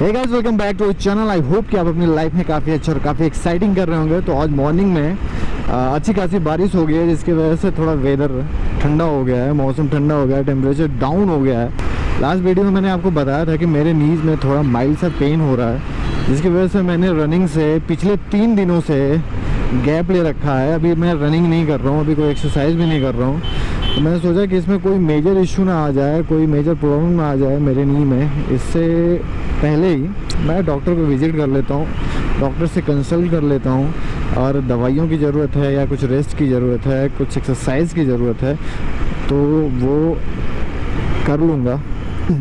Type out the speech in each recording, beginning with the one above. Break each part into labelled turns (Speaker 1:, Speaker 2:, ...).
Speaker 1: Hey guys, welcome back to channel. I hope कि आप अपनी लाइफ में काफ़ी अच्छा और काफ़ी एक्साइटिंग कर रहे होंगे। तो आज मॉर्निंग में अच्छी खासी बारिश हो गई है, जिसकी वजह से थोड़ा वेदर ठंडा हो गया है, मौसम ठंडा हो गया है, टेम्परेचर डाउन हो गया है। लास्ट वीडियो में मैंने आपको बताया था कि मेरे नीज़ में थोड़ा माइल्ड सा पेन हो रहा है, जिसकी वजह से मैंने रनिंग से पिछले 3 दिनों से गैप ले रखा है। अभी मैं रनिंग नहीं कर रहा हूँ, अभी कोई एक्सरसाइज भी नहीं कर रहा हूँ। तो मैंने सोचा कि इसमें कोई मेजर इशू ना आ जाए, कोई मेजर प्रॉब्लम ना आ जाए मेरे नी में। इससे पहले ही मैं डॉक्टर को विज़िट कर लेता हूँ, डॉक्टर से कंसल्ट कर लेता हूँ, और दवाइयों की ज़रूरत है या कुछ रेस्ट की ज़रूरत है, कुछ एक्सरसाइज की ज़रूरत है तो वो कर लूँगा।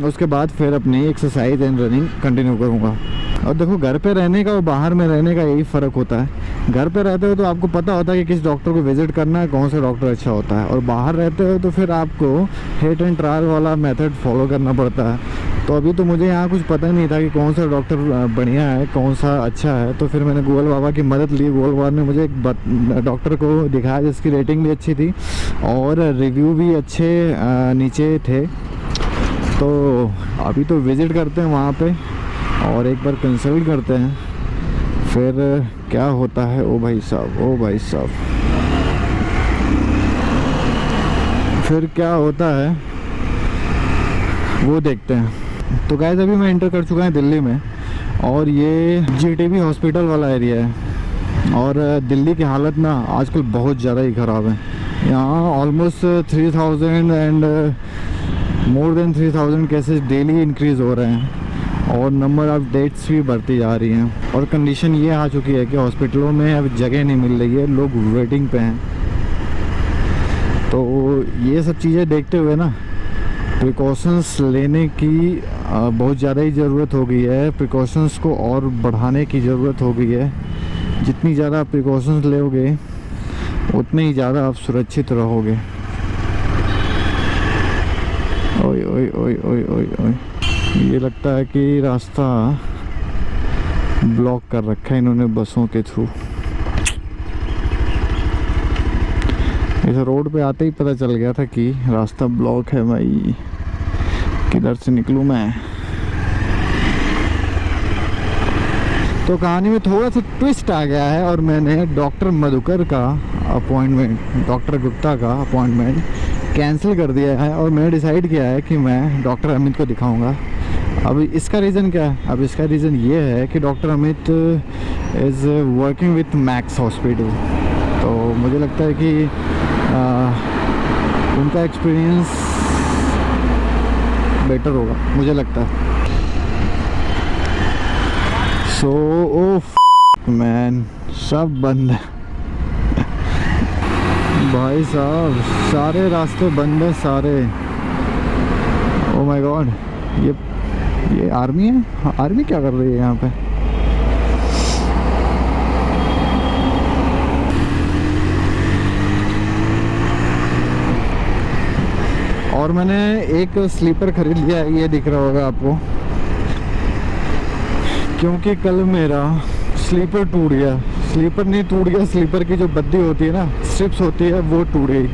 Speaker 1: उसके बाद फिर अपनी एक्सरसाइज एंड रनिंग कंटिन्यू करूँगा। और देखो, घर पे रहने का और बाहर में रहने का यही फ़र्क होता है। घर पे रहते हो तो आपको पता होता है कि किस डॉक्टर को विज़िट करना है, कौन सा डॉक्टर अच्छा होता है, और बाहर रहते हो तो फिर आपको हिट एंड ट्रायल वाला मेथड फॉलो करना पड़ता है। तो अभी तो मुझे यहाँ कुछ पता नहीं था कि कौन सा डॉक्टर बढ़िया है, कौन सा अच्छा है। तो फिर मैंने गूगल बाबा की मदद ली। गूगल बाबा ने मुझे एक डॉक्टर को दिखाया जिसकी रेटिंग भी अच्छी थी और रिव्यू भी अच्छे नीचे थे। तो अभी तो विज़िट करते हैं वहाँ पे और एक बार कंसल्ट करते हैं, फिर क्या होता है। ओ भाई साहब, फिर क्या होता है वो देखते हैं। तो गाइस, अभी मैं एंटर कर चुका है दिल्ली में, और ये जीटीबी हॉस्पिटल वाला एरिया है। और दिल्ली की हालत ना आजकल बहुत ज़्यादा ही ख़राब है। यहाँ almost 3000 and more than 3000 cases daily increase हो रहे हैं, और नंबर ऑफ़ डेथ्स भी बढ़ती जा रही हैं। और कंडीशन ये आ चुकी है कि हॉस्पिटलों में अब जगह नहीं मिल रही है, लोग वेटिंग पे हैं। तो ये सब चीज़ें देखते हुए ना प्रिकॉशंस लेने की बहुत ज़्यादा ही ज़रूरत हो गई है। प्रिकॉशंस को और बढ़ाने की ज़रूरत हो गई है। जितनी ज़्यादा प्रिकॉशंस लोगे उतने ही ज़्यादा आप सुरक्षित रहोगे। ओए ओए ओए ओए ओए ओए, ये लगता है कि रास्ता ब्लॉक कर रखा है इन्होंने बसों के थ्रू। इस रोड पे आते ही पता चल गया था कि रास्ता ब्लॉक है। भाई किधर से निकलूं मैं? तो कहानी में थोड़ा सा ट्विस्ट आ गया है, और मैंने डॉक्टर मधुकर का अपॉइंटमेंट, डॉक्टर गुप्ता का अपॉइंटमेंट कैंसिल कर दिया है। और मैंने डिसाइड किया है कि मैं डॉक्टर अमित को दिखाऊंगा। अब इसका रीज़न क्या है? अब इसका रीज़न ये है कि doctor Amit is working with max hospital. तो मुझे लगता है कि उनका एक्सपीरियंस बेटर होगा, मुझे लगता है। सो ओ मैन, सब बंद है भाई साहब, सारे रास्ते बंद है सारे। ओ माय गॉड, ये आर्मी है। हाँ, आर्मी क्या कर रही है यहाँ पे? और मैंने एक स्लीपर खरीद लिया है, ये दिख रहा होगा आपको, क्योंकि कल मेरा स्लीपर टूट गया। स्लीपर नहीं टूट गया, स्लीपर की जो बद्दी होती है ना, स्ट्रिप्स होती है, वो टूट गई।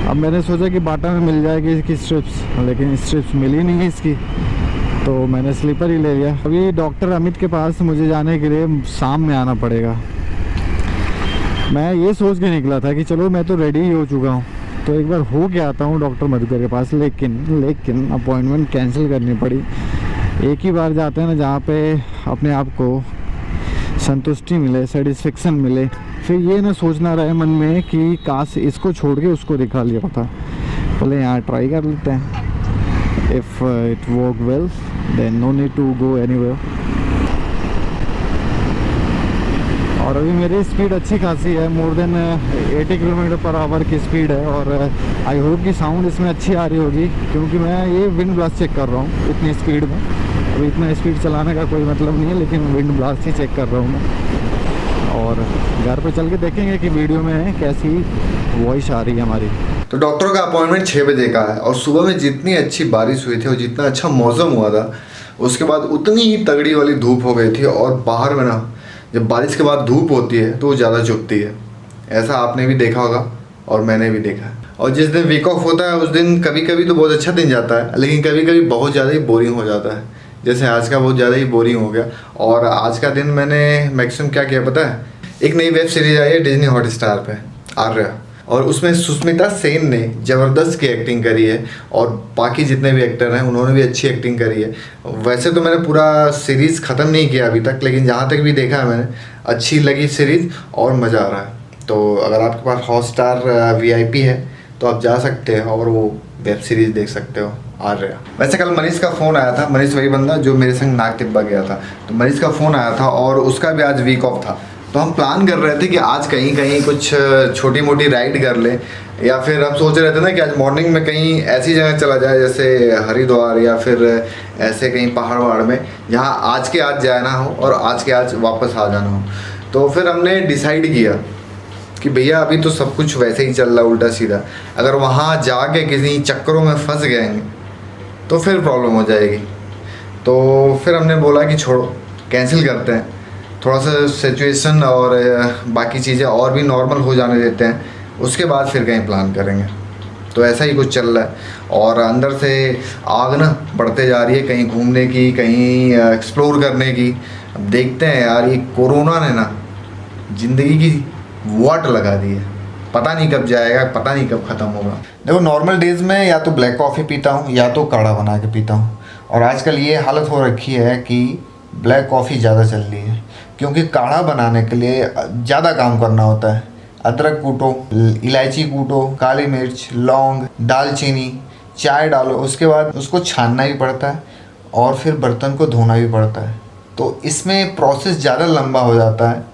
Speaker 1: अब मैंने सोचा कि बाटा में मिल जाएगी इसकी स्ट्रिप्स, लेकिन स्ट्रिप्स मिली नहीं है इसकी, तो मैंने स्लीपर ही ले लिया। अभी डॉक्टर अमित के पास मुझे जाने के लिए शाम में आना पड़ेगा। मैं ये सोच के निकला था कि चलो मैं तो रेडी ही हो चुका हूँ, तो एक बार हो के आता हूँ डॉक्टर मधुकर के पास। लेकिन अपॉइंटमेंट कैंसिल करनी पड़ी। एक ही बार जाते हैं ना जहाँ पे अपने आप को संतुष्टि मिले, सेटिस्फेक्शन मिले, फिर ये ना सोचना रहे मन में कि काश इसको छोड़ के उसको दिखा लिया होता। पहले यहाँ ट्राई कर लेते हैं। If it work well then no need to go anywhere. और अभी मेरी स्पीड अच्छी खासी है, मोर देन 80 km/h की स्पीड है। और आई होप कि साउंड इसमें अच्छी आ रही होगी, क्योंकि मैं ये विंड ब्लास्ट चेक कर रहा हूँ इतनी स्पीड में। अभी इतना स्पीड चलाने का कोई मतलब नहीं है, लेकिन विंड ब्लास्ट ही चेक कर रहा हूँ मैं। और घर पे चल के देखेंगे कि वीडियो में कैसी वॉइस आ रही है हमारी।
Speaker 2: तो डॉक्टर का अपॉइंटमेंट 6 बजे का है, और सुबह में जितनी अच्छी बारिश हुई थी और जितना अच्छा मौसम हुआ था, उसके बाद उतनी ही तगड़ी वाली धूप हो गई थी। और बाहर में ना जब बारिश के बाद धूप होती है तो वो ज़्यादा चुभती है। ऐसा आपने भी देखा होगा और मैंने भी देखा है। और जिस दिन वीक ऑफ होता है उस दिन कभी कभी तो बहुत अच्छा दिन जाता है, लेकिन कभी कभी बहुत ज़्यादा ही बोरिंग हो जाता है, जैसे आज का बहुत ज़्यादा ही बोरिंग हो गया। और आज का दिन मैंने मैक्सिमम क्या किया पता है, एक नई वेब सीरीज आई है डिज्नी हॉटस्टार पे, आर्या, और उसमें सुष्मिता सेन ने ज़बरदस्त की एक्टिंग करी है और बाकी जितने भी एक्टर हैं उन्होंने भी अच्छी एक्टिंग करी है। वैसे तो मैंने पूरा सीरीज़ ख़त्म नहीं किया अभी तक, लेकिन जहाँ तक भी देखा है मैंने, अच्छी लगी सीरीज़ और मज़ा आ रहा है। तो अगर आपके पास हॉटस्टार VIP है तो आप जा सकते हैं और वो वेब सीरीज़ देख सकते हो, आर्या। वैसे कल मनीष का फ़ोन आया था, मनीष वही बंदा जो मेरे संग नाग तिब्बा गया था, तो मनीष का फ़ोन आया था और उसका भी आज वीक ऑफ था। तो हम प्लान कर रहे थे कि आज कहीं कहीं कुछ छोटी मोटी राइड कर ले, या फिर हम सोच रहे थे ना कि आज मॉर्निंग में कहीं ऐसी जगह चला जाए जैसे हरिद्वार या फिर ऐसे कहीं पहाड़ वहाड़ में जहाँ आज के आज जाना हो और आज के आज वापस आ जाना हो। तो फिर हमने डिसाइड किया कि भैया अभी तो सब कुछ वैसे ही चल रहा उल्टा सीधा, अगर वहाँ जाके किसी चक्करों में फंस गए तो फिर प्रॉब्लम हो जाएगी। तो फिर हमने बोला कि छोड़ो, कैंसिल करते हैं, थोड़ा सा सिचुएशन और बाकी चीज़ें और भी नॉर्मल हो जाने देते हैं, उसके बाद फिर कहीं प्लान करेंगे। तो ऐसा ही कुछ चल रहा है और अंदर से आग ना बढ़ते जा रही है कहीं घूमने की, कहीं एक्सप्लोर करने की। अब देखते हैं यार, ये कोरोना ने ना ज़िंदगी की वाट लगा दी है, पता नहीं कब जाएगा, पता नहीं कब ख़त्म होगा। देखो नॉर्मल डेज़ में या तो ब्लैक कॉफ़ी पीता हूँ या तो काढ़ा बना के पीता हूँ, और आजकल ये हालत हो रखी है कि ब्लैक कॉफ़ी ज़्यादा चल रही है, क्योंकि काढ़ा बनाने के लिए ज़्यादा काम करना होता है। अदरक कूटो, इलायची कूटो, काली मिर्च, लौंग, दालचीनी, चाय डालो, उसके बाद उसको छानना भी पड़ता है और फिर बर्तन को धोना भी पड़ता है। तो इसमें प्रोसेस ज़्यादा लंबा हो जाता है,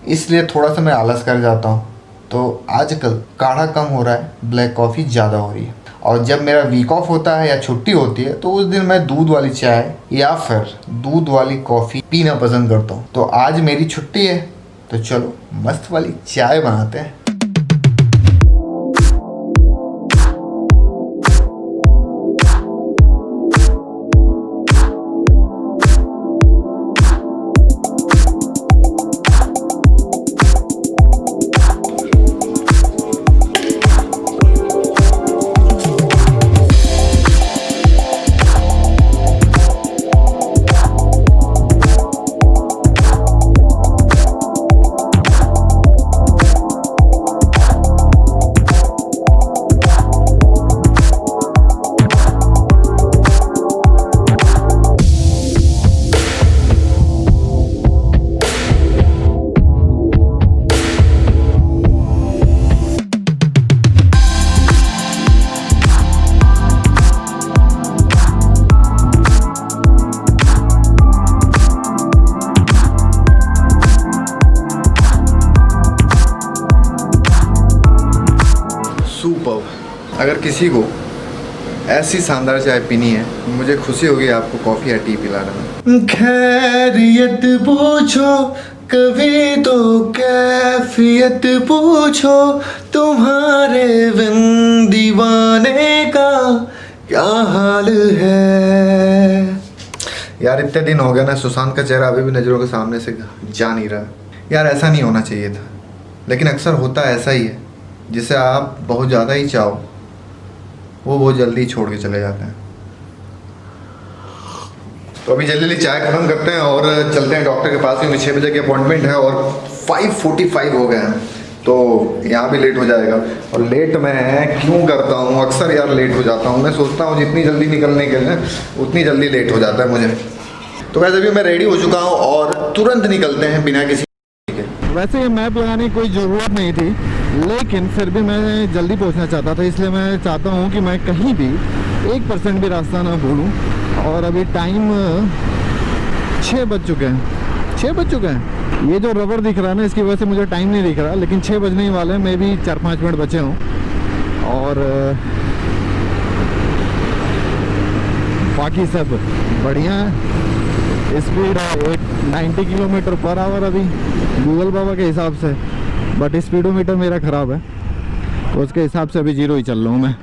Speaker 2: इसलिए थोड़ा सा मैं आलस कर जाता हूँ। तो आजकल काढ़ा कम हो रहा है, ब्लैक कॉफ़ी ज़्यादा हो रही है। और जब मेरा वीक ऑफ होता है या छुट्टी होती है तो उस दिन मैं दूध वाली चाय या फिर दूध वाली कॉफ़ी पीना पसंद करता हूँ। तो आज मेरी छुट्टी है तो चलो मस्त वाली चाय बनाते हैं। अगर किसी को ऐसी शानदार चाय पीनी है, मुझे खुशी होगी आपको कॉफ़ी या टी पिलाने में। खैरियत पूछो कभी तो कैफियत पूछो, तुम्हारे बिन दीवाने का क्या हाल है। यार इतने दिन हो गए ना, सुशांत का चेहरा अभी भी नज़रों के सामने से जा नहीं रहा। यार ऐसा नहीं होना चाहिए था, लेकिन अक्सर होता ऐसा ही है, जिसे आप बहुत ज़्यादा ही चाहो वो बहुत जल्दी छोड़ के चले जाते हैं। तो अभी जल्दी जल्दी चाय खत्म करते हैं और चलते हैं डॉक्टर के पास, क्योंकि 6 बजे की अपॉइंटमेंट है और 5:45 हो गए हैं, तो यहाँ भी लेट हो जाएगा। और लेट मैं क्यों करता हूँ, अक्सर यार लेट हो जाता हूँ। मैं सोचता हूँ जितनी जल्दी निकलने के लिए उतनी जल्दी लेट हो जाता है मुझे। तो वैसे अभी मैं रेडी हो चुका हूँ और तुरंत निकलते हैं बिना किसी के।
Speaker 1: वैसे ये मैप लगाने की कोई ज़रूरत नहीं थी, लेकिन फिर भी मैं जल्दी पहुंचना चाहता था, इसलिए मैं चाहता हूं कि मैं कहीं भी 1% भी रास्ता ना भूलूं। और अभी टाइम 6 बज चुके हैं, 6 बज चुके हैं। ये जो रबर दिख रहा है ना, इसकी वजह से मुझे टाइम नहीं दिख रहा, लेकिन 6 बजने ही वाले हैं। मैं भी 4-5 मिनट बचे हूँ और बाकी सब बढ़िया है। स्पीड है 90 किलोमीटर पर आवर अभी गूगल बाबा के हिसाब से, बट स्पीडोमीटर मेरा ख़राब है तो उसके हिसाब से अभी 0 ही चल रहा हूँ मैं।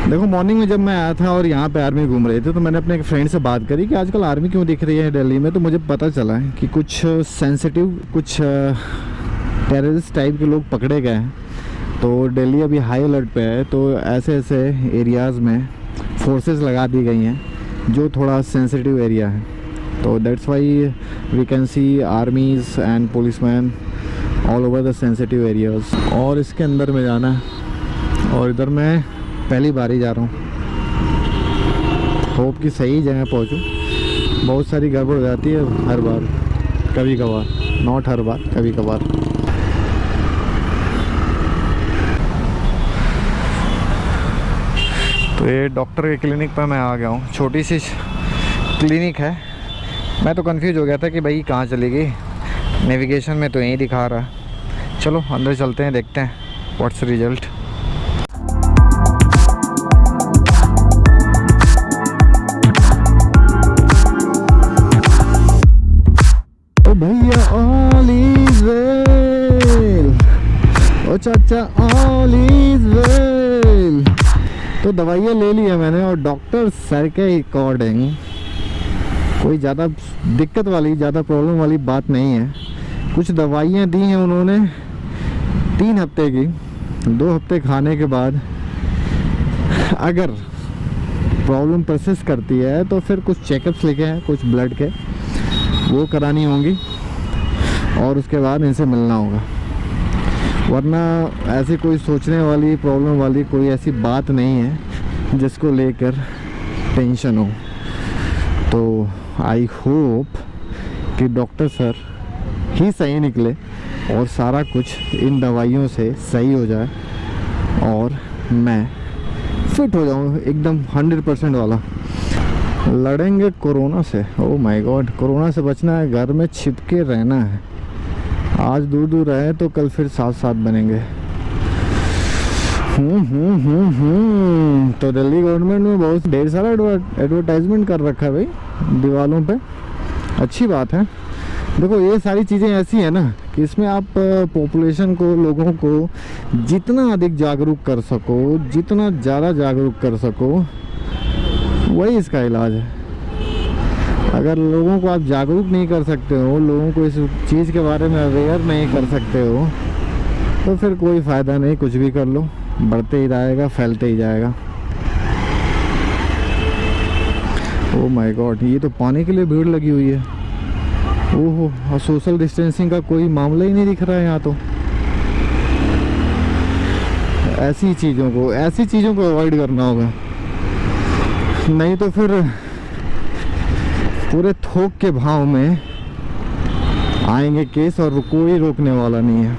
Speaker 1: देखो देखो मॉर्निंग में जब मैं आया था और यहाँ पे आर्मी घूम रहे थे तो मैंने अपने एक फ्रेंड से बात करी कि आजकल आर्मी क्यों दिख रही है दिल्ली में। तो मुझे पता चला है कि कुछ सेंसिटिव, कुछ टेररिस्ट टाइप के लोग पकड़े गए हैं। तो दिल्ली अभी हाई अलर्ट पे है। तो ऐसे ऐसे एरियाज़ में फोर्सेस लगा दी गई हैं जो थोड़ा सेंसिटिव एरिया है। तो that's why we can see armies and policeman all over the sensitive areas. और इसके अंदर में जाना है और इधर मैं पहली बार ही जा रहा हूँ। होप कि सही जगह पहुँचूँ। बहुत सारी गड़बड़ हो जाती है हर बार, कभी कभार, नॉट हर बार, कभी कभार। तो ये डॉक्टर के क्लिनिक पर मैं आ गया हूँ। छोटी सी क्लिनिक है। मैं तो कंफ्यूज हो गया था कि भाई कहाँ चली गई, नेविगेशन में तो यहीं दिखा रहा है। चलो अंदर चलते हैं, देखते हैं व्हाट्स रिजल्ट। ओ भैया ऑल इज वेल, ओ चाचा ऑल इज वेल। तो दवाइयाँ ले ली है मैंने और डॉक्टर सर के अकॉर्डिंग कोई ज़्यादा दिक्कत वाली, ज़्यादा प्रॉब्लम वाली बात नहीं है। कुछ दवाइयाँ दी हैं उन्होंने 3 हफ्ते की। 2 हफ्ते खाने के बाद अगर प्रॉब्लम परसिस्ट करती है तो फिर कुछ चेकअप्स लिखे हैं, कुछ ब्लड के, वो करानी होंगी और उसके बाद इनसे मिलना होगा। वरना ऐसी कोई सोचने वाली, प्रॉब्लम वाली कोई ऐसी बात नहीं है जिसको लेकर टेंशन हो। तो आई होप कि डॉक्टर सर ही सही निकले और सारा कुछ इन दवाइयों से सही हो जाए और मैं फिट हो जाऊँ एकदम 100% वाला। लड़ेंगे कोरोना से। ओ माय गॉड, कोरोना से बचना है, घर में छिपके रहना है। आज दूर दूर रहे तो कल फिर साथ साथ बनेंगे। तो दिल्ली गवर्नमेंट में बहुत ढेर सारा एडवर्टाइजमेंट कर रखा है भाई दीवारों पे। अच्छी बात है। देखो ये सारी चीज़ें ऐसी है ना कि इसमें आप पॉपुलेशन को, लोगों को जितना अधिक जागरूक कर सको, जितना ज़्यादा जागरूक कर सको, वही इसका इलाज है। अगर लोगों को आप जागरूक नहीं कर सकते हो, लोगों को इस चीज़ के बारे में अवेयर नहीं कर सकते हो, तो फिर कोई फ़ायदा नहीं। कुछ भी कर लो, बढ़ते ही जाएगा, फैलते ही जाएगा। ओह माय गॉड, ये तो पानी के लिए भीड़ लगी हुई है। ओहो, और सोशल डिस्टेंसिंग का कोई मामला ही नहीं दिख रहा है यहाँ तो। ऐसी चीज़ों को अवॉइड करना होगा, नहीं तो फिर पूरे थोक के भाव में आएंगे केस और कोई रोकने वाला नहीं है।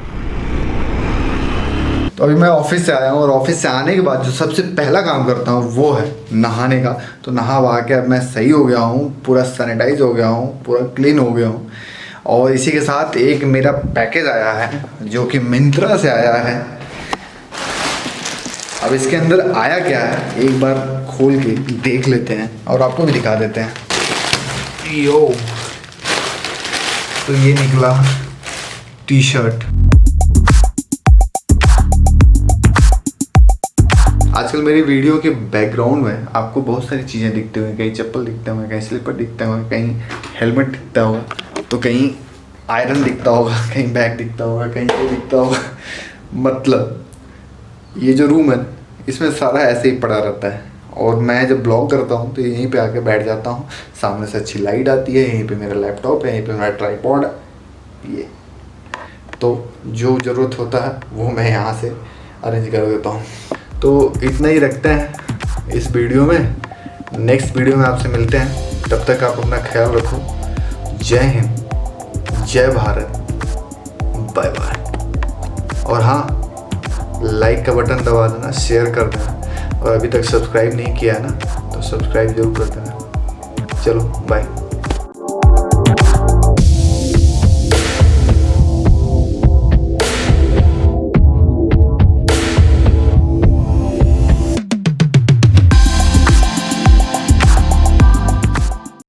Speaker 2: तो अभी मैं ऑफिस से आया हूँ और ऑफिस से आने के बाद जो सबसे पहला काम करता हूँ वो है नहाने का। तो नहा वहा के अब मैं सही हो गया हूँ, पूरा सैनिटाइज हो गया हूँ, पूरा क्लीन हो गया हूँ। और इसी के साथ एक मेरा पैकेज आया है जो कि मिंत्रा से आया है। अब इसके अंदर आया क्या है एक बार खोल के देख लेते हैं और आपको भी दिखा देते हैं। यो, तो ये निकला टी शर्ट। आजकल मेरी वीडियो के बैकग्राउंड में आपको बहुत सारी चीज़ें दिखती हुई, कहीं चप्पल दिखते हुए, कहीं स्लीपर दिखते हुए, कहीं हेलमेट दिखता होगा, तो कहीं आयरन दिखता होगा, कहीं बैग दिखता होगा, कहीं ये दिखता होगा। मतलब ये जो रूम है इसमें सारा ऐसे ही पड़ा रहता है और मैं जब ब्लॉग करता हूँ तो यहीं पे आके बैठ जाता हूँ। सामने से अच्छी लाइट आती है, यहीं पे मेरा लैपटॉप है, यहीं पे मेरा ट्राइपॉड है। ये तो जो ज़रूरत होता है वो मैं यहाँ से अरेंज कर देता हूँ। तो इतना ही रखते हैं इस वीडियो में। नेक्स्ट वीडियो में आपसे मिलते हैं। तब तक आप अपना ख्याल रखो। जय हिंद, जय भारत, बाय बाय। और हाँ, लाइक का बटन दबा देना, शेयर कर देना और अभी तक सब्सक्राइब नहीं किया है ना तो सब्सक्राइब जरूर कर देना। चलो बाय।